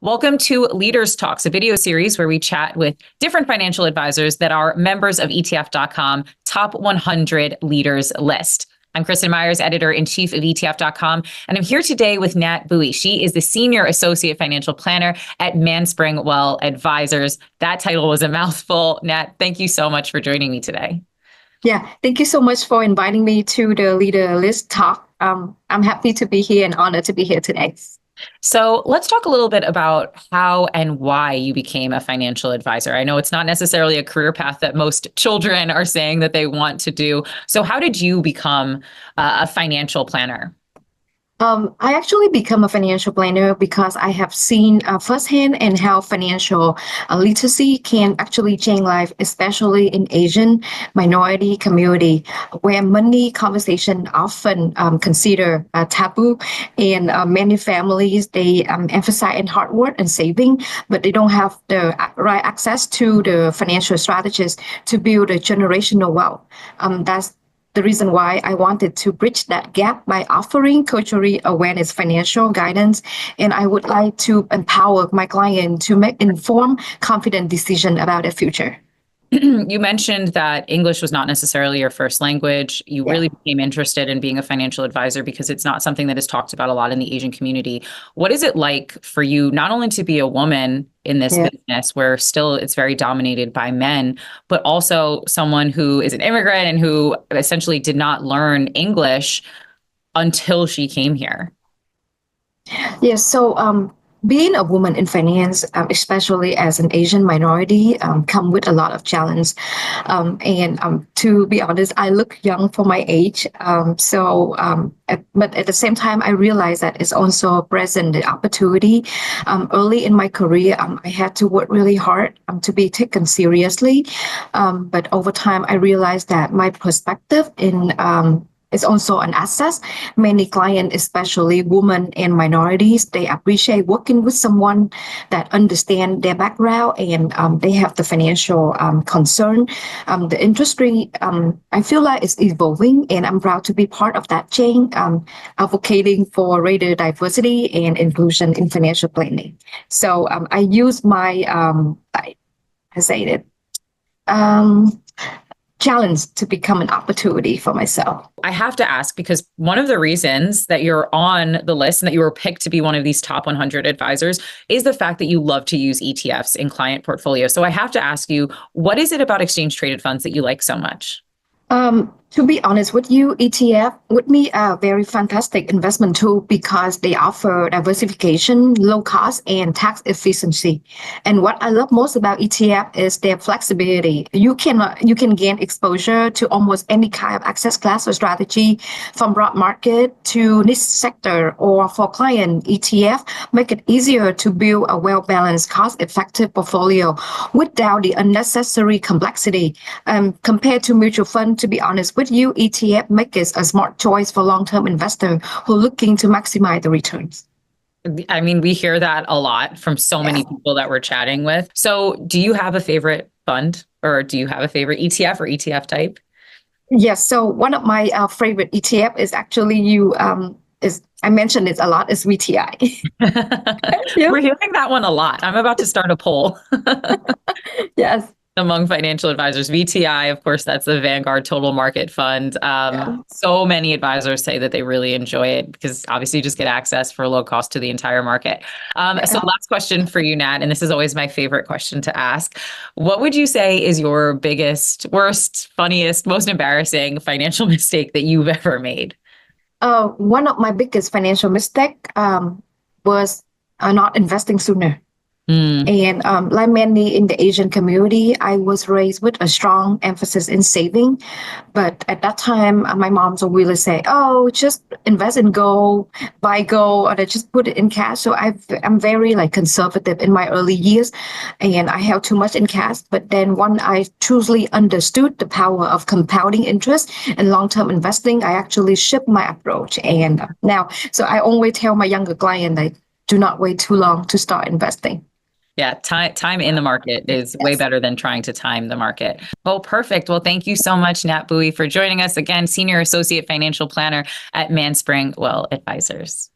Welcome to Leaders Talks, a video series where we chat with different financial advisors that are members of ETF.com Top 100 Leaders list. I'm Kristin Myers, editor-in-chief of ETF.com, and I'm here today with Nhat Bui. She is the Senior Associate Financial Planner at Mainspring Well Advisors. That title was a mouthful. Nhat, thank you so much for joining me today. Yeah, thank you so much for inviting me to the Leader List Talk. I'm happy to be here and honored to be here today. So let's talk a little bit about how and why you became a financial advisor. I know it's not necessarily a career path that most children are saying that they want to do. So how did you become a financial planner? I actually become a financial planner because I have seen firsthand and how financial literacy can actually change life, especially in Asian minority community, where money conversation often considered taboo, and many families they emphasize in hard work and saving, but they don't have the right access to the financial strategies to build a generational wealth. That's the reason why I wanted to bridge that gap by offering culturally awareness financial guidance. And I would like to empower my client to make informed, confident decisions about their future. You mentioned that English was not necessarily your first language. You really became interested in being a financial advisor because it's not something that is talked about a lot in the Asian community. What is it like for you, not only to be a woman in this business where still it's very dominated by men, but also someone who is an immigrant and who essentially did not learn English until she came here? Yes, so being a woman in finance, especially as an Asian minority, come with a lot of challenge. And to be honest, I look young for my age. But at the same time, I realize that it's also present the opportunity. Early in my career, I had to work really hard to be taken seriously. But over time, I realized that my perspective in is also an asset. Many clients, especially women and minorities, they appreciate working with someone that understands their background and they have the financial concern. The industry, I feel like it's evolving, and I'm proud to be part of that change, advocating for greater diversity and inclusion in financial planning. So I use my, I say it, challenge to become an opportunity for myself. I have to ask, because one of the reasons that you're on the list and that you were picked to be one of these top 100 advisors is the fact that you love to use ETFs in client portfolios. So I have to ask you, what is it about exchange traded funds that you like so much? To be honest with you, ETF would be a very fantastic investment tool because they offer diversification, low cost, and tax efficiency. And what I love most about ETF is their flexibility. You can gain exposure to almost any kind of asset class or strategy, from broad market to niche sector, or for client ETF, make it easier to build a well-balanced, cost-effective portfolio without the unnecessary complexity. Compared to mutual fund, to be honest with you, ETF make it a smart choice for long-term investors who are looking to maximize the returns. I mean, we hear that a lot from so many people that we're chatting with. So do you have a favorite fund, or do you have a favorite ETF or ETF type? Yes. So one of my favorite ETF is actually I mentioned it a lot, is VTI. We're hearing that one a lot. I'm about to start a poll. Yes. Among financial advisors. VTI, of course, that's the Vanguard Total Market Fund. So many advisors say that they really enjoy it because obviously you just get access for low cost to the entire market. So last question for you, Nhat, and this is always my favorite question to ask. What would you say is your biggest, worst, funniest, most embarrassing financial mistake that you've ever made? One of my biggest financial mistake was not investing sooner. And like many in the Asian community, I was raised with a strong emphasis in saving. But at that time, my mom would really say, oh, just invest in gold, buy gold, or just put it in cash. So I'm very conservative in my early years, and I held too much in cash. But then when I truly understood the power of compounding interest and long-term investing, I actually shift my approach. And now, so I always tell my younger client that do not wait too long to start investing. Yeah, time in the market is way better than trying to time the market. Well, perfect. Well, thank you so much, Nhat Bui, for joining us again, Senior Associate Financial Planner at Mainspring Well Advisors.